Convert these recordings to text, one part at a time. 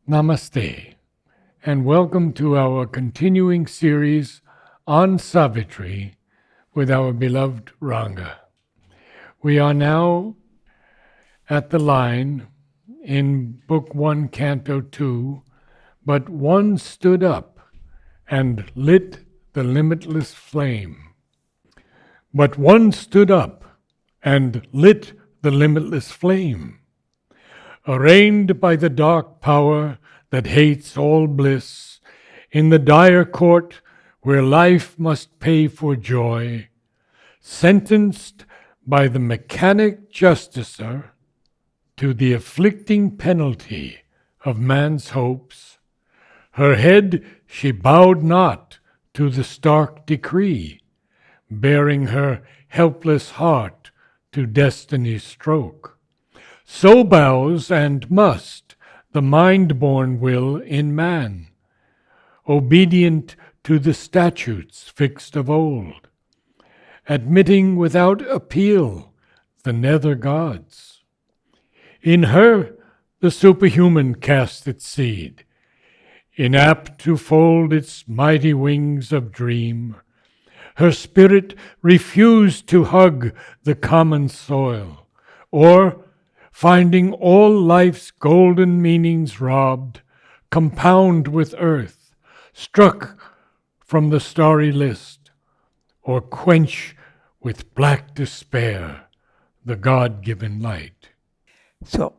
Namaste, and welcome to our continuing series on Savitri with our beloved Ranga. We are now at the line in Book 1, Canto 2, but one stood up and lit the limitless flame. But one stood up and lit the limitless flame. Arraigned by the dark power that hates all bliss, in the dire court where life must pay for joy, sentenced by the mechanic justicer to the afflicting penalty of man's hopes, her head she bowed not to the stark decree, bearing her helpless heart to destiny's stroke. So bows and must the mind-born will in man, obedient to the statutes fixed of old, admitting without appeal the nether gods. In her the superhuman cast its seed, inapt to fold its mighty wings of dream. Her spirit refused to hug the common soil, or finding all life's golden meanings robbed, compound with earth, struck from the starry list, or quench with black despair the God-given light. So,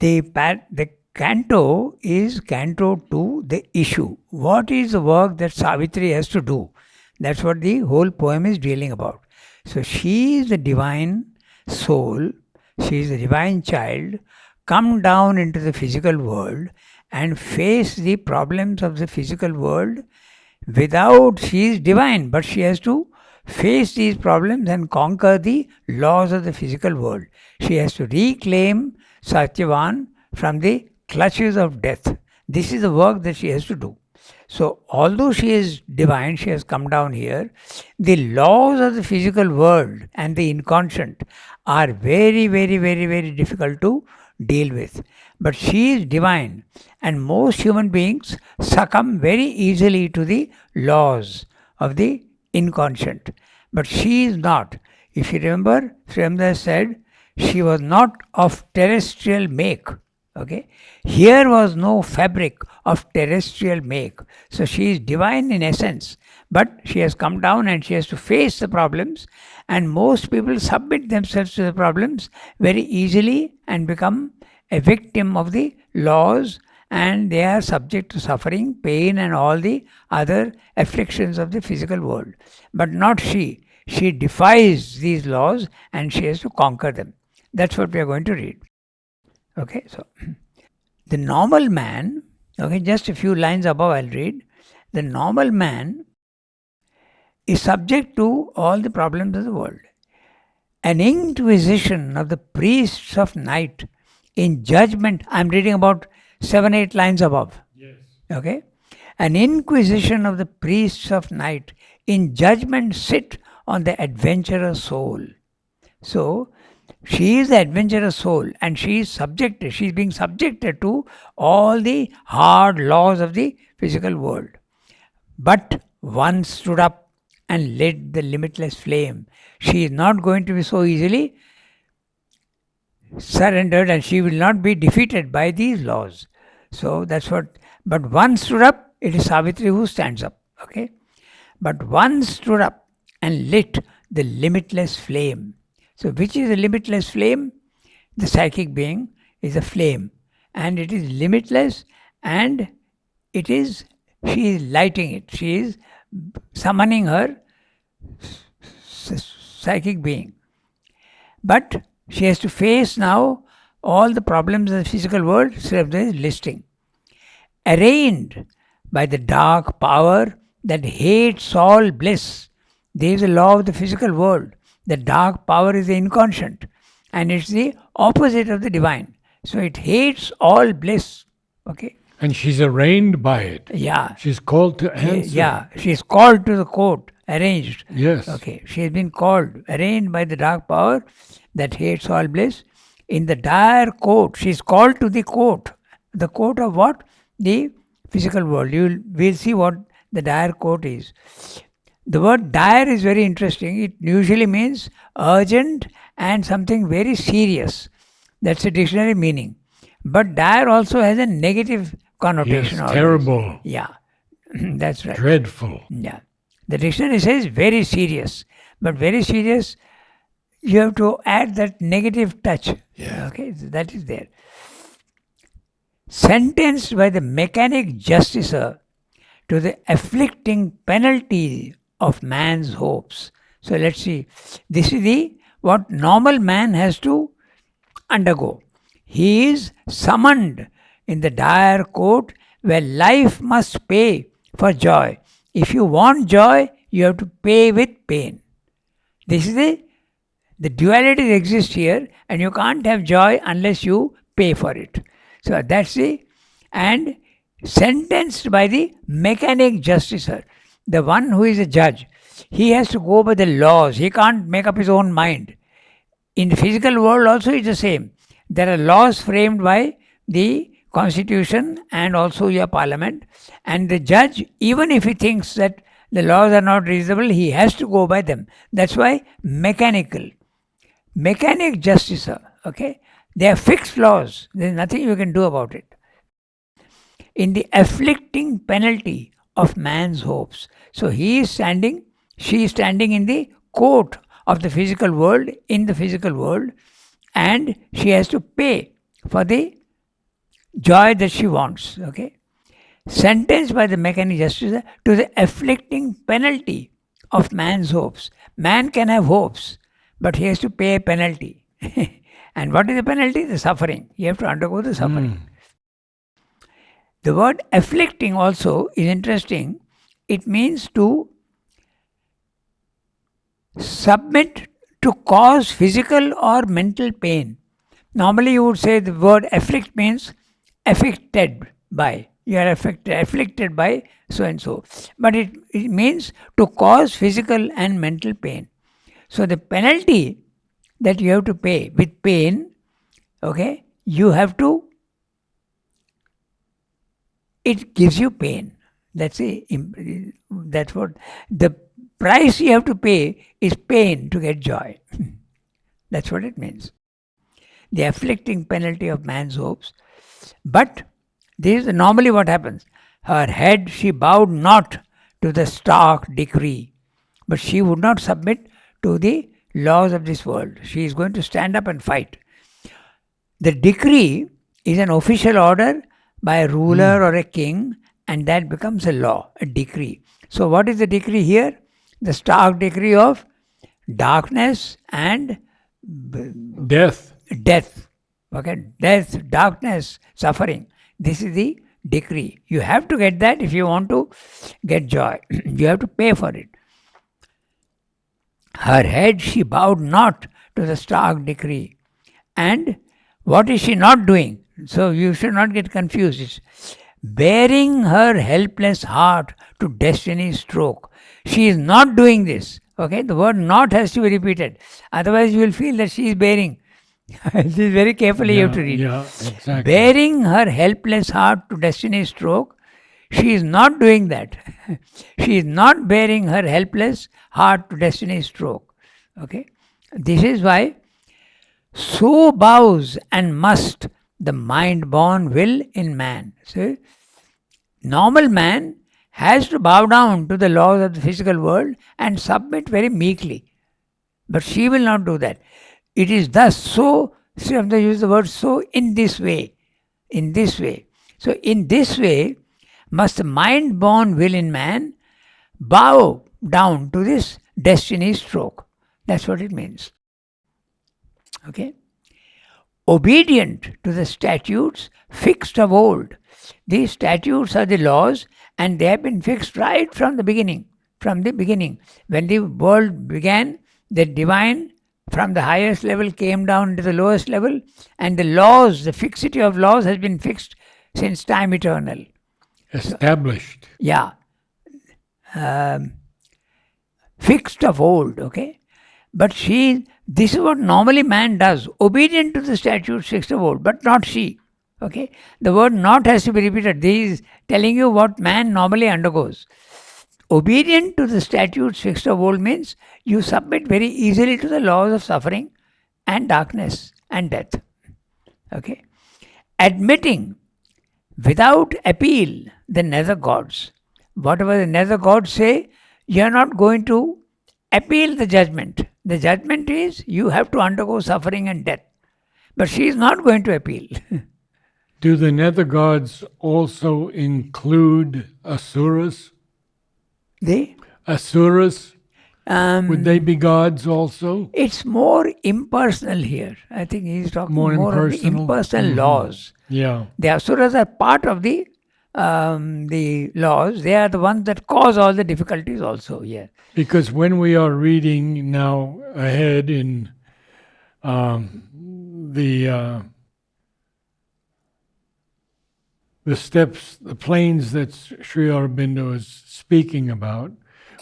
the canto is Canto 2, the issue. What is the work that Savitri has to do? That's what the whole poem is dealing about. So, she is the divine soul. She is the divine child, come down into the physical world and face the problems of the physical world she is divine, but she has to face these problems and conquer the laws of the physical world. She has to reclaim Satyavan from the clutches of death. This is the work that she has to do. So, although she is divine, she has come down here, the laws of the physical world and the inconscient are very, very, very, very difficult to deal with. But she is divine, and most human beings succumb very easily to the laws of the inconscient. But she is not. If you remember, Srimda said, she was not of terrestrial make. Okay, here was no fabric of terrestrial make. So she is divine in essence, but she has come down and she has to face the problems, and most people submit themselves to the problems very easily and become a victim of the laws, and they are subject to suffering, pain and all the other afflictions of the physical world. But not she. She defies these laws and she has to conquer them. That's what we are going to read. Okay, so the normal man, okay, just a few lines above I'll read. The normal man is subject to all the problems of the world. An inquisition of the priests of night in judgment, I'm reading about 7-8 lines above. Yes. Okay, an inquisition of the priests of night in judgment sit on the adventurous soul. So, she is the adventurous soul and she is being subjected to all the hard laws of the physical world. But one stood up and lit the limitless flame. She is not going to be so easily surrendered and she will not be defeated by these laws. So that's what, but one stood up, it is Savitri who stands up. Okay, but one stood up and lit the limitless flame. So which is the limitless flame? The psychic being is a flame and it is limitless, and she is lighting it. She is summoning her psychic being. But she has to face now all the problems of the physical world. Srimda is listing. Arraigned by the dark power that hates all bliss. There is a law of the physical world. The dark power is the inconscient and it's the opposite of the divine. So it hates all bliss. Okay. And she's arraigned by it. Yeah. She's called to answer. Yeah. She's called to the court, arranged. Yes. Okay. She has been called, arraigned by the dark power that hates all bliss. In the dire court, she's called to the court. The court of what? The physical world. We'll see what the dire court is. The word dire is very interesting. It usually means urgent and something very serious. That's a dictionary meaning. But dire also has a negative connotation. Yes, terrible. Yeah, that's right. Dreadful. Yeah. The dictionary says very serious. But very serious, you have to add that negative touch. Yeah. Okay, so that is there. Sentenced by the mechanic justicer to the afflicting penalty of man's hopes. So let's see. This is what normal man has to undergo. He is summoned in the dire court where life must pay for joy. If you want joy, you have to pay with pain. This is the duality exists here, and you can't have joy unless you pay for it. So that's and sentenced by the mechanic justicer, the one who is a judge. He has to go by the laws. He can't make up his own mind. In the physical world also it's the same. There are laws framed by the constitution and also your parliament, and the judge, even if he thinks that the laws are not reasonable, he has to go by them. That's why mechanic justicer, okay? They are fixed laws. There is nothing you can do about it. In the afflicting penalty of man's hopes. So she is standing in the court of the physical world, in the physical world, and she has to pay for the joy that she wants, okay? Sentenced by the mechanic justice to the afflicting penalty of man's hopes. Man can have hopes, but he has to pay a penalty. And what is the penalty? The suffering. You have to undergo the suffering. The word afflicting also is interesting. It means to submit to cause physical or mental pain. Normally you would say the word afflict means affected by. You are afflicted by so and so. But it means to cause physical and mental pain. So the penalty that you have to pay with pain, okay, you have to, it gives you pain. That's what the price you have to pay is pain to get joy. That's what it means. The afflicting penalty of man's hopes. But this is normally what happens. Her head she bowed not to the stark decree, but she would not submit to the laws of this world. She is going to stand up and fight. The decree is an official order by a ruler or a king, and that becomes a law, a decree. So what is the decree here? The stark decree of darkness and death. Okay, death, darkness, suffering. This is the decree. You have to get that if you want to get joy. You have to pay for it. Her head she bowed not to the stark decree. And what is she not doing? So you should not get confused. It's bearing her helpless heart to destiny's stroke. She is not doing this. Okay, the word not has to be repeated. Otherwise you will feel that she is bearing. This is very carefully you have to read. Yeah, exactly. Bearing her helpless heart to destiny's stroke. She is not doing that. She is not bearing her helpless heart to destiny's stroke. Okay? This is why so bows and must the mind-born will in man. So, normal man has to bow down to the laws of the physical world and submit very meekly. But she will not do that. It is thus so, sometimes use the word so, in this way. In this way. So, in this way, must the mind-born will in man bow down to this destiny's stroke. That's what it means. Okay? Obedient to the statutes fixed of old. These statutes are the laws, and they have been fixed right from the beginning. From the beginning. When the world began, the divine from the highest level came down to the lowest level, and the laws, the fixity of laws has been fixed since time eternal. Established. So, yeah. Fixed of old, okay? But this is what normally man does, obedient to the statutes fixed of old, but not she. Okay, the word not has to be repeated. This is telling you what man normally undergoes. Obedient to the statutes fixed of old means you submit very easily to the laws of suffering and darkness and death. Okay, admitting without appeal the nether gods. Whatever the nether gods say, you are not going to appeal the judgment. The judgment is you have to undergo suffering and death. But she is not going to appeal. Do the nether gods also include asuras? They Asuras, would they be gods also? It's more impersonal here. I think he's talking More more of the impersonal? impersonal laws. Yeah. The asuras are part of the laws. They are the ones that cause all the difficulties also. Yeah. Because when we are reading now ahead in the steps, the planes that Sri Aurobindo is speaking about,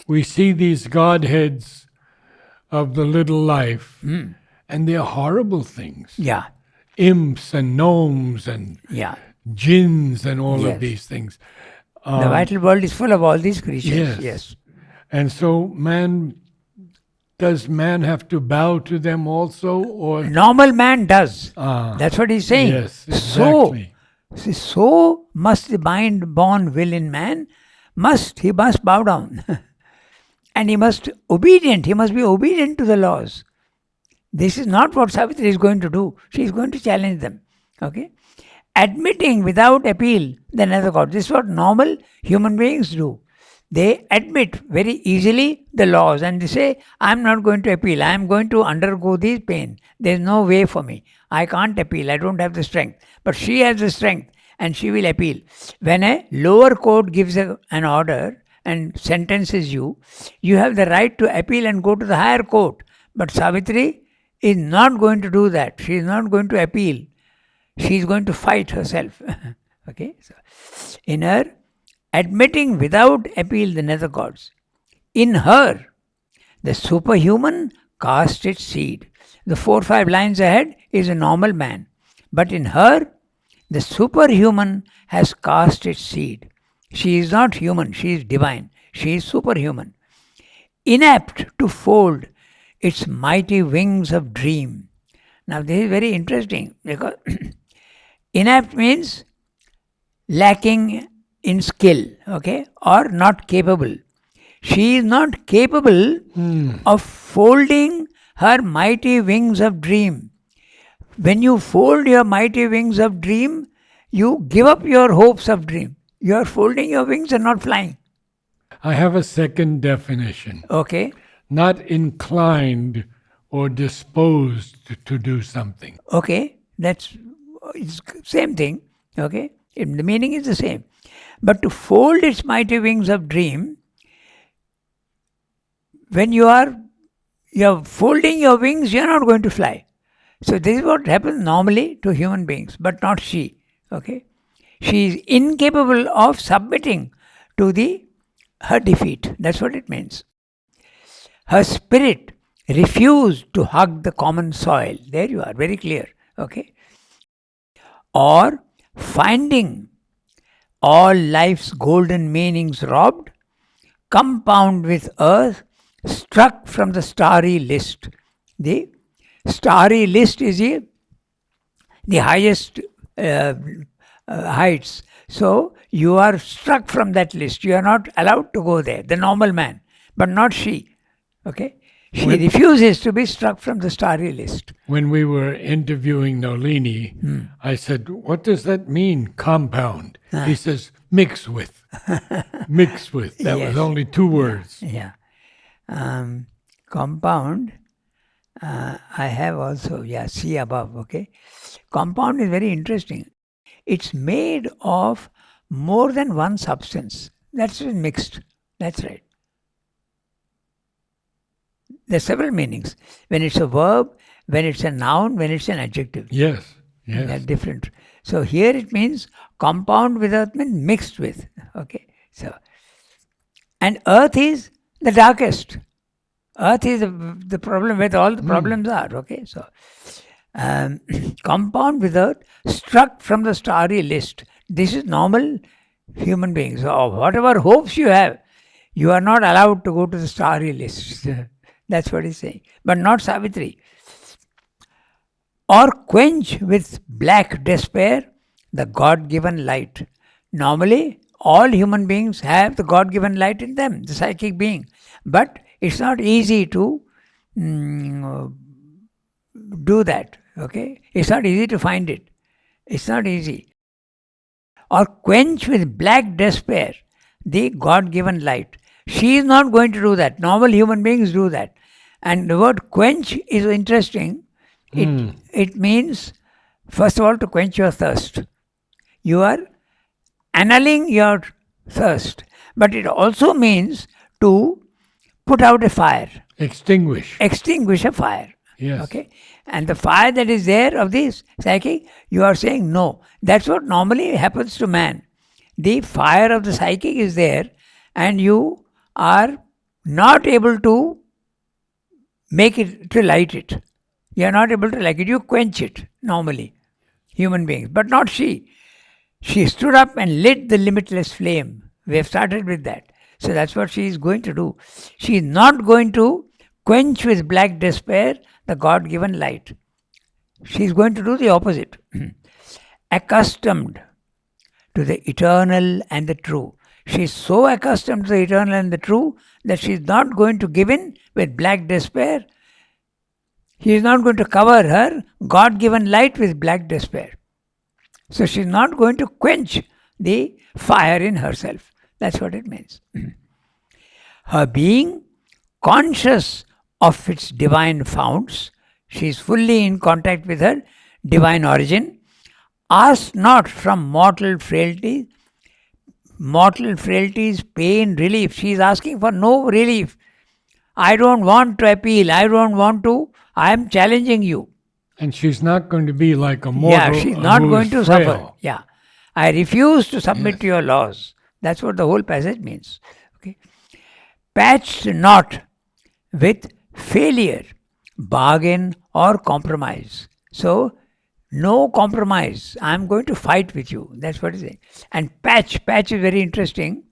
we see these godheads of the little life, and they're horrible things. Yeah. Imps and gnomes and Yeah. jinns and all Yes. of these things. The vital world is full of all these creatures. Yes. And so does man have to bow to them also, or Normal man does. That's what he's saying. yes, exactly. So must the mind-born will in man, he must bow down. And he must be obedient to the laws. This is not what Savitri is going to do. She is going to challenge them. Okay? Admitting without appeal the nether god. This is what normal human beings do. They admit very easily the laws and they say, I am not going to appeal. I am going to undergo this pain. There is no way for me. I can't appeal. I don't have the strength. But she has the strength and she will appeal. When a lower court gives an order and sentences you, you have the right to appeal and go to the higher court. But Savitri is not going to do that. She is not going to appeal. She is going to fight herself. Okay? So, in her, admitting without appeal the nether gods. In her, the superhuman cast its seed. The 4-5 lines ahead is a normal man. But in her, the superhuman has cast its seed. She is not human, she is divine. She is superhuman. Inapt to fold its mighty wings of dream. Now this is very interesting because inapt means lacking in skill, okay, or not capable. She is not capable of folding her mighty wings of dream. When you fold your mighty wings of dream, you give up your hopes of dream. You are folding your wings and not flying. I have a second definition. Okay. Not inclined or disposed to do something. Okay. It's same thing. Okay. The meaning is the same. But to fold its mighty wings of dream, when you're folding your wings, you're not going to fly. So this is what happens normally to human beings, but not she. Okay? She is incapable of submitting to her defeat. That's what it means. Her spirit refused to hug the common soil. There you are, very clear. Okay? Or finding all life's golden meanings robbed, compound with earth, struck from the starry list. The starry list is the highest heights. So you are struck from that list. You are not allowed to go there. The normal man, but not she. Okay? She refuses to be struck from the starry list. When we were interviewing Nolini, I said, what does that mean, compound? He says, mix with. Mix with. That was only 2 words. Yeah. Compound, I have also, see above, okay? Compound is very interesting. It's made of more than one substance. That's mixed. That's right. There are several meanings. When it's a verb, when it's a noun, when it's an adjective. Yes. They're different. So here it means compound with earth means mixed with. Okay. So, and earth is the darkest. Earth is the problem where all the problems are. Okay. So, compound with earth, struck from the starry list. This is normal human beings. So whatever hopes you have, you are not allowed to go to the starry list. That's what he's saying. But not Savitri. Or quench with black despair the God-given light. Normally, all human beings have the God-given light in them, the psychic being. But it's not easy to do that. Okay? It's not easy to find it. It's not easy. Or quench with black despair the God-given light. She is not going to do that. Normal human beings do that. And the word quench is interesting. It means, first of all, to quench your thirst. You are annulling your thirst. But it also means to put out a fire. Extinguish. Extinguish a fire. Yes. Okay? And the fire that is there of this psychic, you are saying no. That's what normally happens to man. The fire of the psychic is there and you are not able to make it, to light it. You are not able to light it. You quench it normally, human beings. But not she. She stood up and lit the limitless flame. We have started with that. So that's what she is going to do. She is not going to quench with black despair the God-given light. She is going to do the opposite. Accustomed to the eternal and the true. She is so accustomed to the eternal and the true that she is not going to give in with black despair. He is not going to cover her God-given light with black despair. So she is not going to quench the fire in herself. That's what it means. Her being conscious of its divine founts, she is fully in contact with her divine origin, asks not from mortal frailties, pain, relief. She is asking for no relief. I don't want to appeal. I am challenging you. And she's not going to be like a mortal. Yeah, she's not going to frail. suffer. Yeah. I refuse to submit to your laws. That's what the whole passage means. Okay. Patched not with failure, bargain or compromise. So, no compromise. I'm going to fight with you. That's what it is. And patch is very interesting.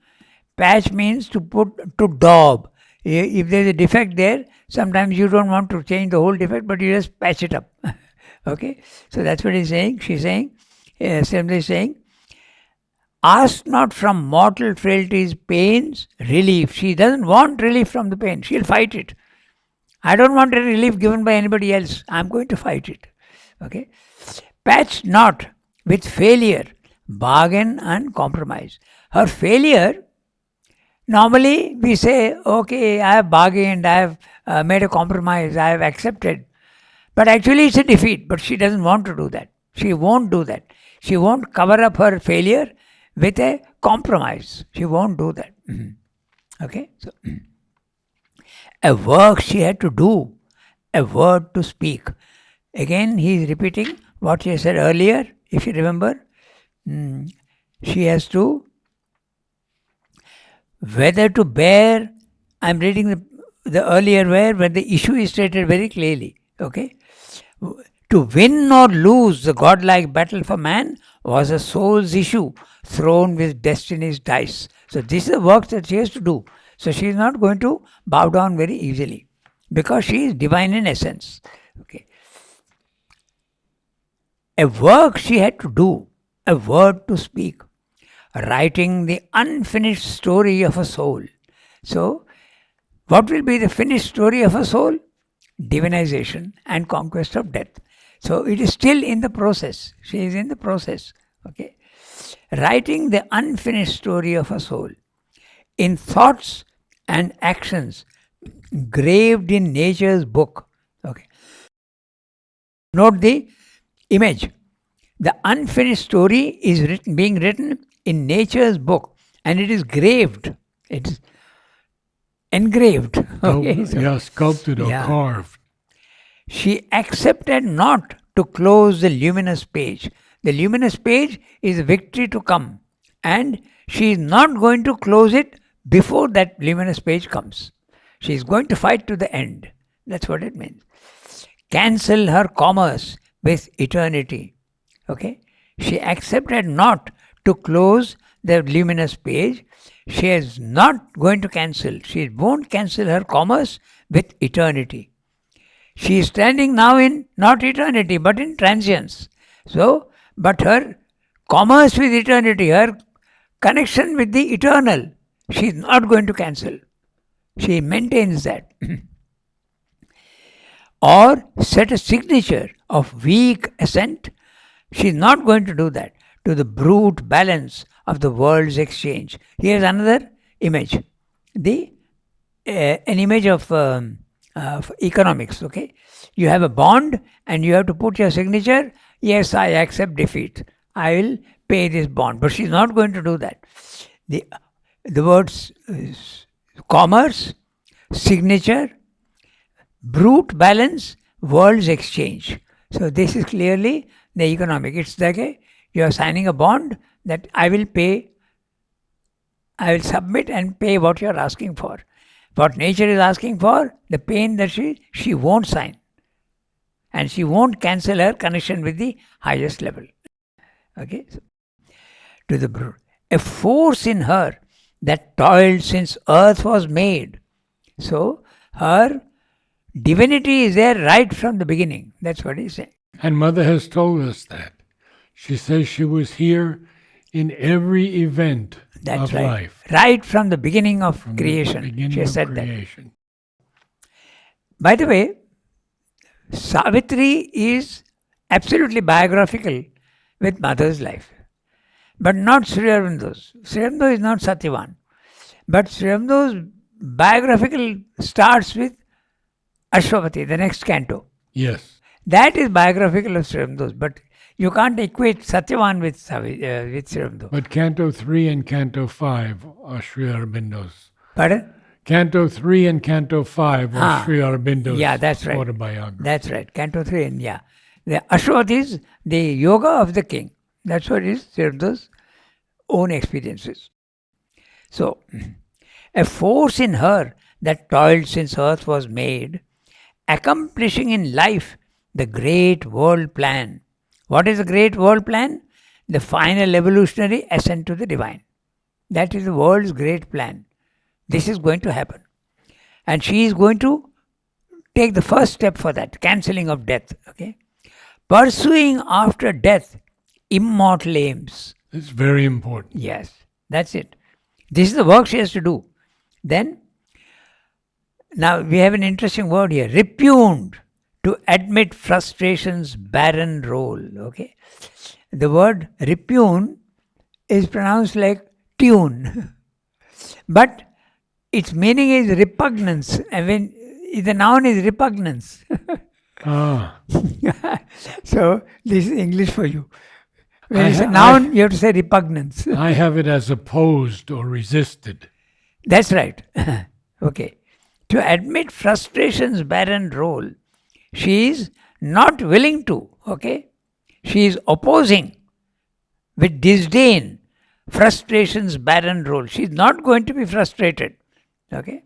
Patch means to daub. If there's a defect there, sometimes you don't want to change the whole defect, but you just patch it up. Okay? So that's what he's saying. She's saying, simply saying, ask not from mortal frailties, pains, relief. She doesn't want relief from the pain. She'll fight it. I don't want a relief given by anybody else. I'm going to fight it. Okay? Patch not with failure, bargain and compromise. Her failure, normally we say, okay, I have bargained, I have made a compromise, I have accepted. But actually it's a defeat. But she doesn't want to do that. She won't do that. She won't cover up her failure with a compromise. She won't do that. Okay? So, a work she had to do, a word to speak. Again, he is repeating what he said earlier, if you remember. She has to, whether to bear, I'm reading the earlier where the issue is stated very clearly. Okay? To win or lose the godlike battle for man was a soul's issue thrown with destiny's dice. So this is the work that she has to do. So she is not going to bow down very easily because she is divine in essence. Okay. A work she had to do, a word to speak, writing the unfinished story of a soul. So, what will be the finished story of a soul? Divinization and conquest of death. So, it is still in the process. She is in the process. Okay. Writing the unfinished story of a soul in thoughts and actions graved in nature's book. Okay. Note the image. The unfinished story is being written in nature's book and it is graved. It is engraved. Okay, so, Sculpted or carved. She accepted not to close the luminous page. The luminous page is victory to come and she is not going to close it before that luminous page comes. She is going to fight to the end. That's what it means. Cancel her commerce with eternity. Okay? She accepted not to close the luminous page. She is not going to cancel. She won't cancel her commerce with eternity. She is standing now in not eternity but in transience. So, but her commerce with eternity, her connection with the eternal, she is not going to cancel. She maintains that. Or set a signature of weak assent. She is not going to do that to the brute balance of the world's exchange. Here's another image. An image of economics. Okay, you have a bond and you have to put your signature. Yes, I accept defeat. I will pay this bond. But she's not going to do that. The words commerce, signature, brute balance, world's exchange. So this is clearly the economic. It's like you are signing a bond that I will pay, I will submit and pay what you are asking for. What nature is asking for, the pain that she won't sign. And she won't cancel her connection with the highest level. Okay? So, to the brute. A force in her that toiled since earth was made. So, her divinity is there right from the beginning. That's what he's saying. And Mother has told us that. She says she was here in every event of life. Right from the beginning of creation. She has said that. By the way, Savitri is absolutely biographical with Mother's life. But not Sri Aurobindo's. Sri Aurobindo is not Satyavan. But Sri Aurobindo's biographical starts with Ashwapati, the next canto. Yes. That is biographical of Sri Aurobindo's. But you can't equate Satyavan with Sri Aurobindo. But Canto 3 and Canto 5 are Sri Aurobindo's. Pardon? Canto 3 and Canto 5 are Sri Aurobindo's that's right. autobiography. That's right. Canto 3 and The Ashwat is the yoga of the king. That's what is Sri Aurobindo's own experiences. So, a force in her that toiled since earth was made, accomplishing in life the great world plan. What is the great world plan? The final evolutionary ascent to the divine. That is the world's great plan. This is going to happen. And she is going to take the first step for that, cancelling of death. Okay? Pursuing after death immortal aims. It's very important. Yes, that's it. This is the work she has to do. Then, now we have an interesting word here, repugned, to admit frustration's barren role. Okay, the word repugn is pronounced like tune, but its meaning is repugnance. I mean, the noun is repugnance. So this is English for you. When it's a noun, you have to say repugnance. I have it as opposed or resisted. That's right. Okay. To admit frustration's barren role, she is not willing to. Okay. She is opposing with disdain frustration's barren role. She is not going to be frustrated. Okay.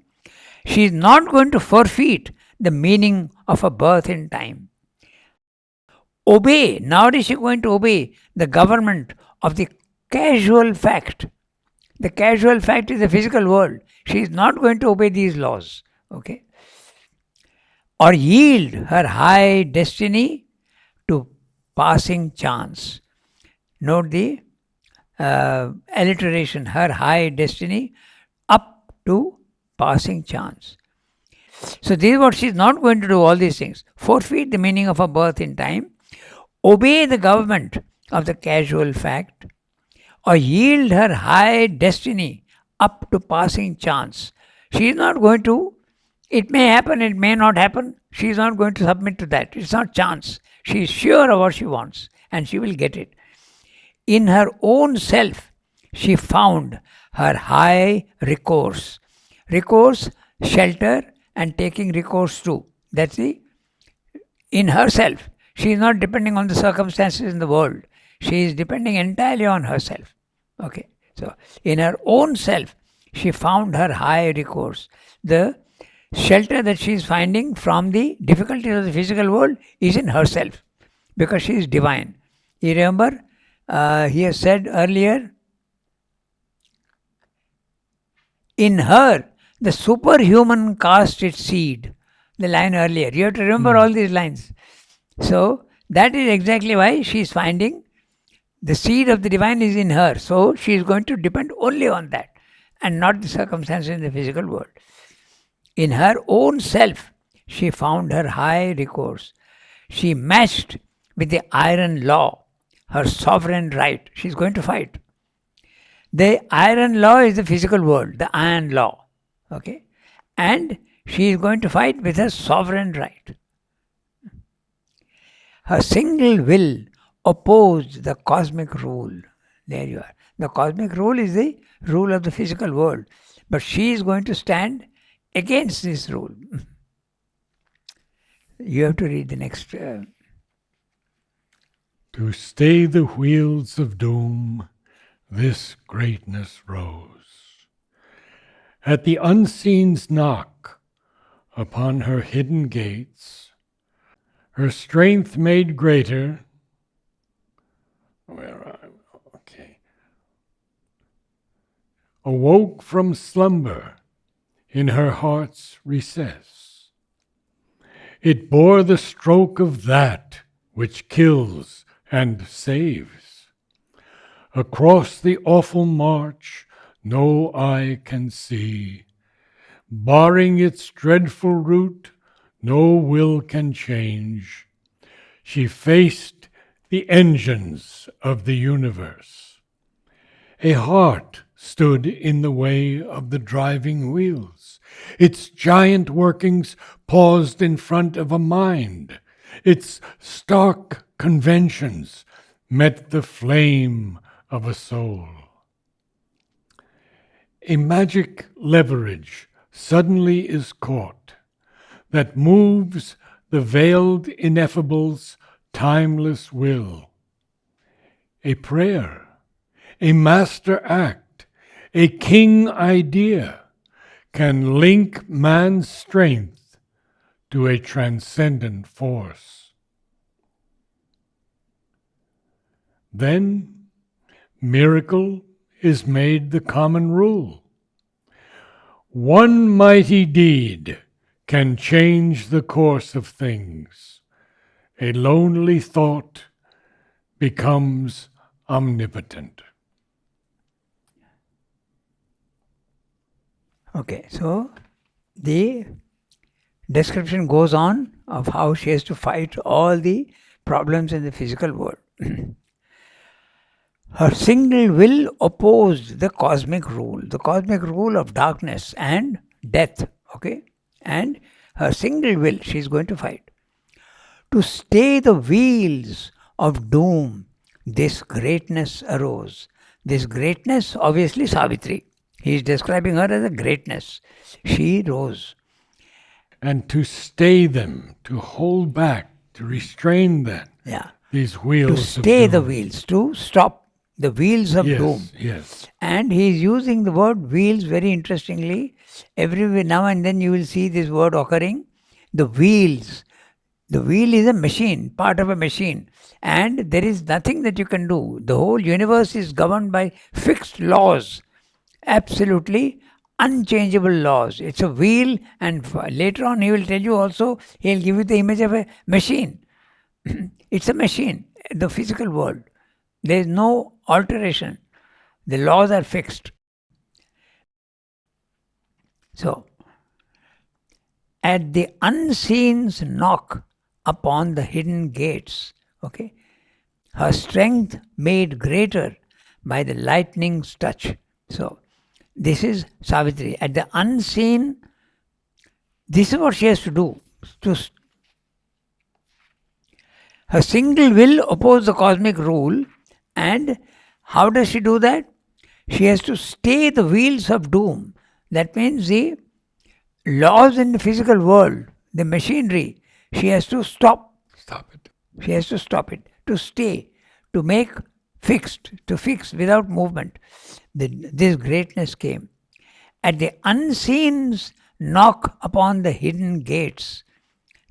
She is not going to forfeit the meaning of a birth in time. Obey. Now is she going to obey the government of the casual fact? The casual fact is the physical world. She is not going to obey these laws. Okay? Or yield her high destiny to passing chance. Note the alliteration. Her high destiny up to passing chance. So this is what she is not going to do, all these things. Forfeit the meaning of a birth in time. Obey the government of the casual fact, or yield her high destiny up to passing chance. She is not going to, it may happen, it may not happen. She is not going to submit to that. It's not chance. She is sure of what she wants and she will get it. In her own self, she found her high recourse. Recourse, shelter, and taking recourse to. That's in herself. She is not depending on the circumstances in the world. She is depending entirely on herself. Okay. So, in her own self, she found her high recourse. The shelter that she is finding from the difficulties of the physical world is in herself. because she is divine. You remember, he has said earlier, in her, the superhuman cast its seed. The line earlier. You have to remember all these lines. So, that is exactly why she is finding the seed of the divine is in her. So, she is going to depend only on that and not the circumstances in the physical world. In her own self, she found her high recourse. She matched with the iron law, her sovereign right. She is going to fight. The iron law is the physical world, the iron law. Okay? And she is going to fight with her sovereign right. Her single will opposed the cosmic rule. There you are. The cosmic rule is the rule of the physical world. But she is going to stand against this rule. You have to read the next. To stay the wheels of doom, this greatness rose. At the unseen's knock upon her hidden gates, her strength made greater. Awoke from slumber in her heart's recess. It bore the stroke of that which kills and saves. Across the awful march no eye can see. Barring its dreadful route, no will can change. She faced the engines of the universe. A heart stood in the way of the driving wheels. Its giant workings paused in front of a mind. Its stark conventions met the flame of a soul. A magic leverage suddenly is caught that moves the veiled ineffable's timeless will. A prayer, a master act, a king idea can link man's strength to a transcendent force. Then miracle is made the common rule. One mighty deed can change the course of things. A lonely thought becomes omnipotent. Okay, so the description goes on of how she has to fight all the problems in the physical world. Her single will opposed the cosmic rule of darkness and death. Okay, and her single will she is going to fight. To stay the wheels of doom, this greatness arose. This greatness, obviously Savitri. He is describing her as a greatness. She rose. And to stay them, to hold back, to restrain them. Yeah. These wheels to stay of the doom. wheels, to stop the wheels of doom. Yes. And he is using the word wheels very interestingly. Every now and then you will see this word occurring. The wheels. The wheel is a machine, part of a machine. And there is nothing that you can do. The whole universe is governed by fixed laws. Absolutely unchangeable laws. It's a wheel, and later on he will tell you also, he will give you the image of a machine. It's a machine, the physical world. There is no alteration. The laws are fixed. So, at the unseen's knock upon the hidden gates, okay, her strength made greater by the lightning's touch. So, this is Savitri. At the unseen, this is what she has to do. Her single will oppose the cosmic rule. And how does she do that? She has to stay the wheels of doom. That means the laws in the physical world, the machinery, she has to stop. Stop it. She has to stop it, to stay, to make fixed, to fix without movement. This greatness came. At the unseen's knock upon the hidden gates.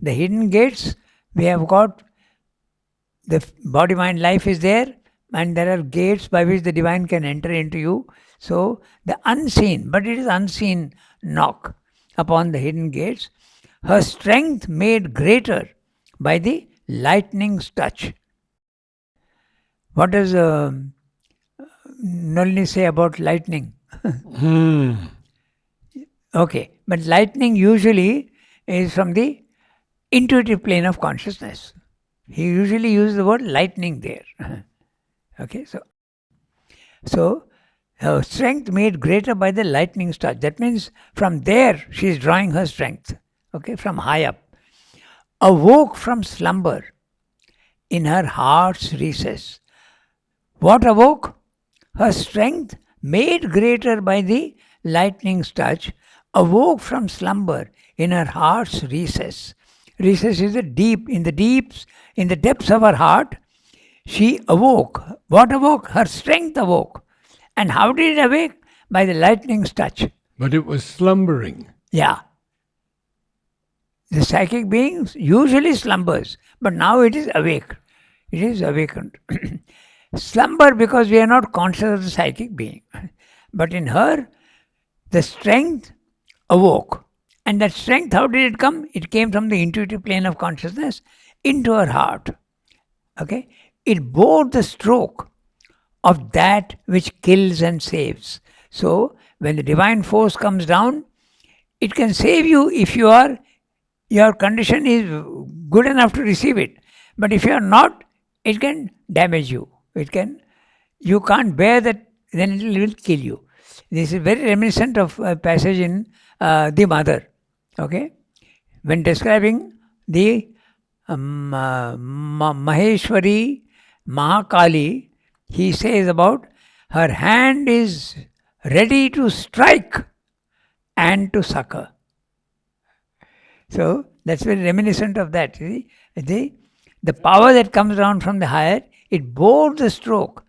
The hidden gates, we have got the body, mind, life is there, and there are gates by which the divine can enter into you. So the unseen, but it is unseen knock upon the hidden gates. Her strength made greater by the lightning's touch. What does Nolini say about lightning? Okay, but lightning usually is from the intuitive plane of consciousness. He usually uses the word lightning there. Okay, so her strength made greater by the lightning's touch. That means from there she is drawing her strength. Okay, from high up. Awoke from slumber in her heart's recess. What awoke? Her strength, made greater by the lightning's touch, awoke from slumber in her heart's recess. Recess is in the depths of her heart. She awoke. What awoke? Her strength awoke. And how did it awake? By the lightning's touch. But it was slumbering. Yeah. The psychic being usually slumbers, but now it is awake. It is awakened. Slumber because we are not conscious of the psychic being. But in her, the strength awoke. And that strength, how did it come? It came from the intuitive plane of consciousness into her heart. Okay? It bore the stroke of that which kills and saves. So, when the divine force comes down, it can save you if your condition is good enough to receive it. But if you are not, it can damage you. You can't bear that, then it will kill you. This is very reminiscent of a passage in The Mother. Okay? When describing the Maheshwari, Mahakali, he says about her hand is ready to strike and to succor. So that's very reminiscent of that. See? The power that comes down from the higher, it bore the stroke.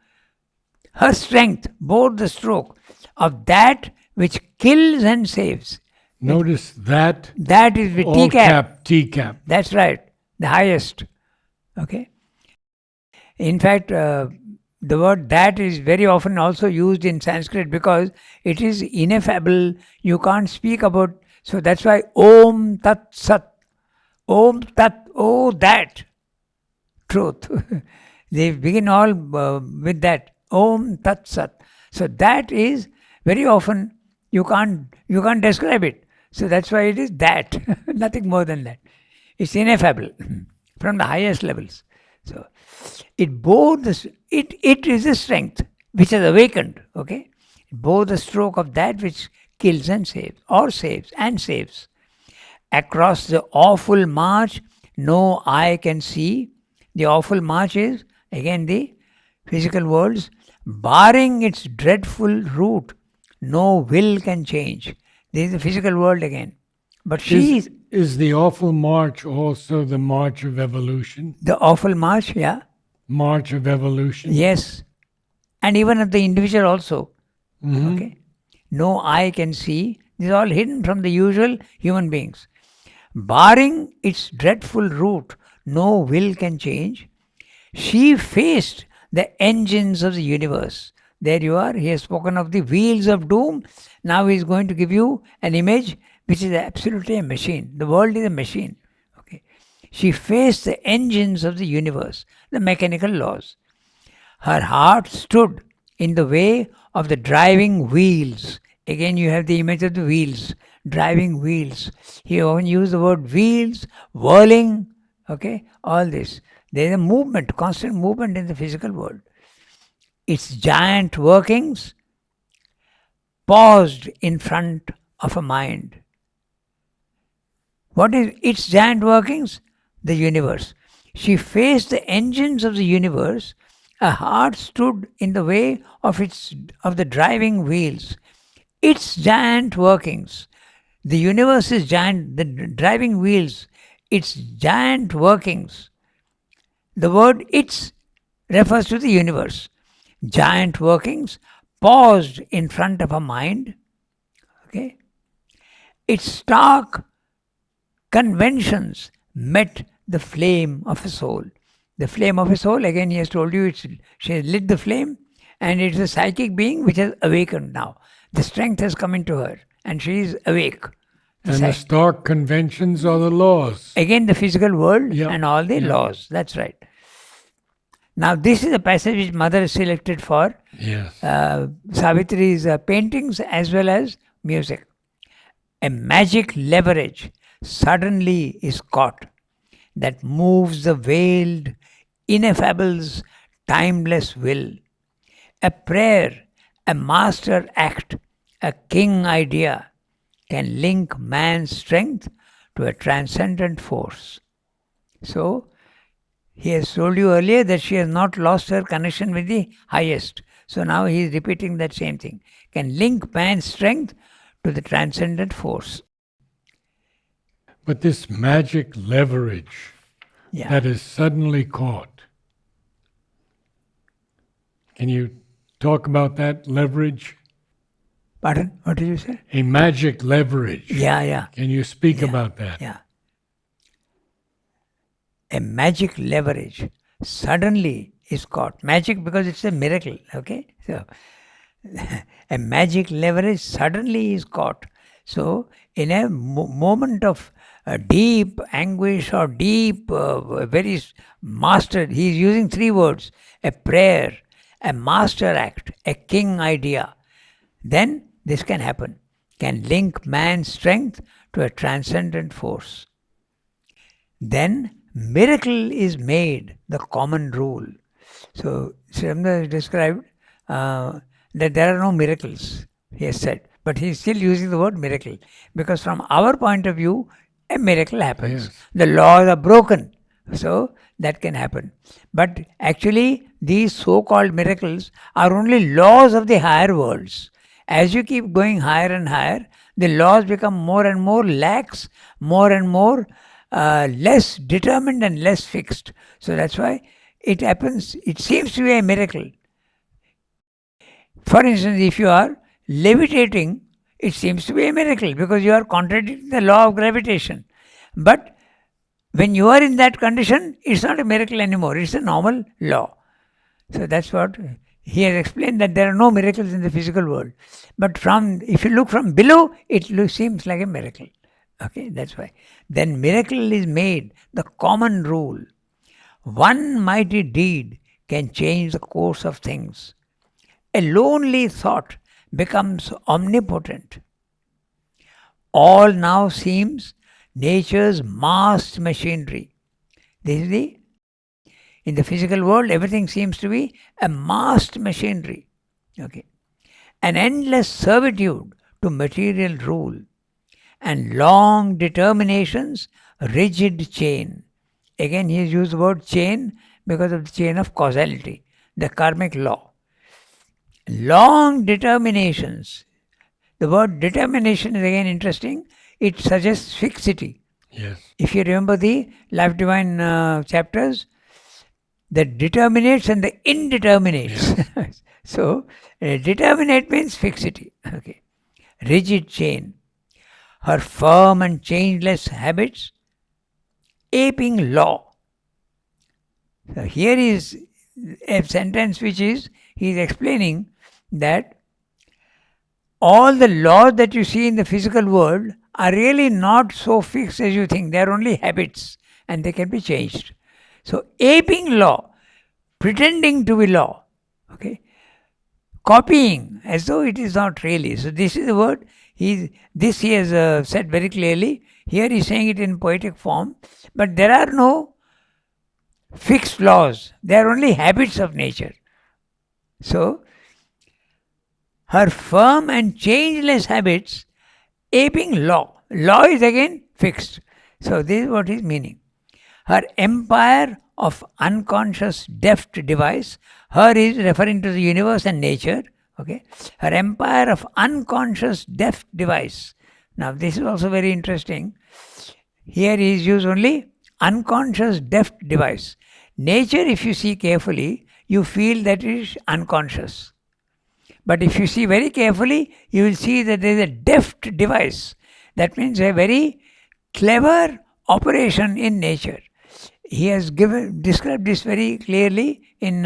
Her strength bore the stroke of that which kills and saves. Notice that. That is the all T-cap. T-cap. That's right. The highest. Okay. In fact, the word that is very often also used in Sanskrit because it is ineffable. You can't speak about. So that's why Om Tat Sat. Om Tat, oh that. Truth. They begin all with that. Om Tat Sat. So that is very often you can't describe it. So that's why it is that. Nothing more than that. It's ineffable from the highest levels. So it bore it is a strength which has awakened. Okay? It bore the stroke of that which kills and saves, or saves and saves. Across the awful march no eye can see. The awful march is again the physical worlds. Barring its dreadful route, no will can change. This is the physical world again. But she is the awful march also the march of evolution? The awful march, yeah. March of evolution? Yes. And even at the individual also. Mm-hmm. Okay. No eye can see. This is all hidden from the usual human beings. Barring its dreadful route, no will can change. She faced the engines of the universe. There you are. He has spoken of the wheels of doom. Now he is going to give you an image which is absolutely a machine. The world is a machine. Okay. She faced the engines of the universe, the mechanical laws. Her heart stood in the way of the driving wheels. Again you have the image of the wheels, driving wheels. He often used the word wheels, whirling, okay, all this. There is a movement, constant movement in the physical world. Its giant workings paused in front of a mind. What is its giant workings? The universe. She faced the engines of the universe. Her heart stood in the way of the driving wheels. Its giant workings. The universe is giant, the driving wheels, its giant workings. The word its refers to the universe. Giant workings paused in front of a mind. Okay? Its stark conventions met the flame of a soul. The flame of a soul, again he has told you, she has lit the flame, and it's a psychic being which has awakened now. The strength has come into her and she is awake. And the stark conventions are the laws. Again the physical world Yeah. and all the laws. That's right. Now this is a passage which Mother has selected for Yes. Savitri's paintings as well as music. A magic leverage suddenly is caught that moves the veiled ineffable's timeless will. A prayer, a master act, a king idea can link man's strength to a transcendent force. So, he has told you earlier that she has not lost her connection with the highest. So now he is repeating that same thing. Can link man's strength to the transcendent force. But this magic leverage that is suddenly caught. Can you talk about that leverage? Pardon? What did you say? A magic leverage. Yeah. Can you speak about that? Yeah. A magic leverage suddenly is caught. Magic because it's a miracle. Okay? So, a magic leverage suddenly is caught. So, in a moment of deep anguish or deep, very mastered, he is using 3 words: a prayer, a master act, a king idea. Then this can happen. Can link man's strength to a transcendent force. Then miracle is made the common rule. So, Srimda described that there are no miracles, he has said. But he is still using the word miracle. Because from our point of view, a miracle happens. Yes. The laws are broken. So, that can happen. But actually, these so-called miracles are only laws of the higher worlds. As you keep going higher and higher, the laws become more and more lax, more and more less determined and less fixed. So that's why it happens, it seems to be a miracle. For instance, if you are levitating, it seems to be a miracle because you are contradicting the law of gravitation. But when you are in that condition, it's not a miracle anymore, it's a normal law. So that's what he has explained, that there are no miracles in the physical world. But if you look from below, it seems like a miracle. Okay, that's why. Then miracle is made the common rule. One mighty deed can change the course of things. A lonely thought becomes omnipotent. All now seems nature's massed machinery. This is in the physical world, everything seems to be a massed machinery. Okay. An endless servitude to material rule, and long determinations, rigid chain. Again, he has used the word chain because of the chain of causality, the karmic law. Long determinations. The word determination is again interesting. It suggests fixity. Yes. If you remember the Life Divine chapters, the determinates and the indeterminates. Yes. So, determinate means fixity. Okay. Rigid chain. Her firm and changeless habits, aping law. So here is a sentence which is, he is explaining that all the laws that you see in the physical world are really not so fixed as you think. They are only habits and they can be changed. So aping law, pretending to be law, okay, copying as though it is not really. So this is the word. He has said very clearly. Here he is saying it in poetic form. But there are no fixed laws. They are only habits of nature. So, her firm and changeless habits, aping law. Law is again fixed. So this is what his meaning. Her empire of unconscious deft device. Her is referring to the universe and nature. Okay, her empire of unconscious deft device. Now this is also very interesting. Here he is used only unconscious deft device. Nature, if you see carefully, you feel that it is unconscious. But if you see very carefully, you will see that there is a deft device. That means a very clever operation in nature. he has described this very clearly in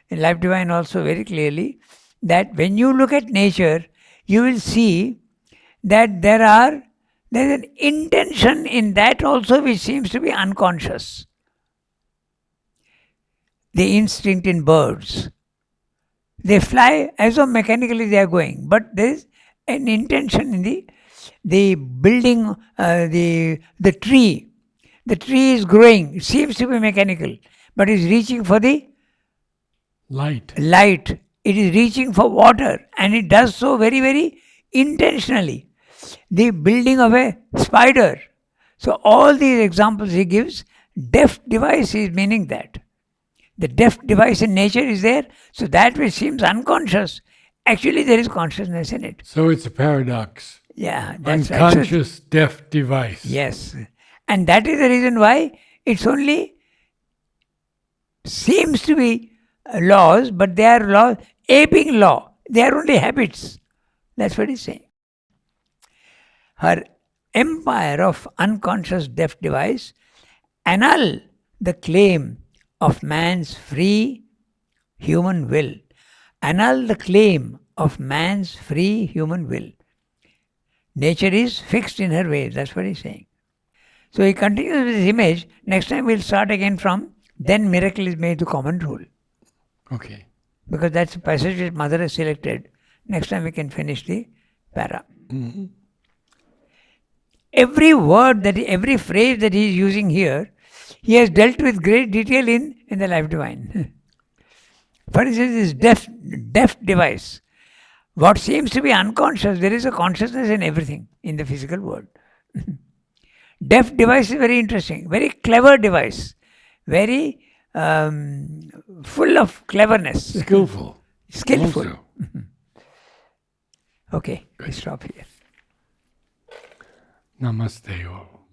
Life Divine also very clearly, that when you look at nature, you will see that there's an intention in that also which seems to be unconscious. The instinct in birds. They fly as though mechanically they are going, but there is an intention in the building, the tree. The tree is growing. It seems to be mechanical, but is reaching for the Light. It is reaching for water, and it does so very, very intentionally. The building of a spider. So all these examples he gives, deft device is meaning that. The deft device in nature is there, so that which seems unconscious, actually there is consciousness in it. So it's a paradox. Yeah, that's Unconscious, deft device. Yes. And that is the reason why it's only seems to be laws, but they are laws, aping law. They are only habits. That's what he's saying. Her empire of unconscious deft device annul the claim of man's free human will. Annul the claim of man's free human will. Nature is fixed in her ways. That's what he's saying. So he continues with his image. Next time we'll start again from then miracle is made to common rule. Okay. Because that's the passage which Mother has selected. Next time we can finish the para. Mm-hmm. Every word, every phrase that he is using here, he has dealt with great detail in the Life Divine. For instance, this deft device. What seems to be unconscious, there is a consciousness in everything in the physical world. Deft device is very interesting, very clever device, very full of cleverness. Skillful. Skillful. Okay, we stop here. Namaste all.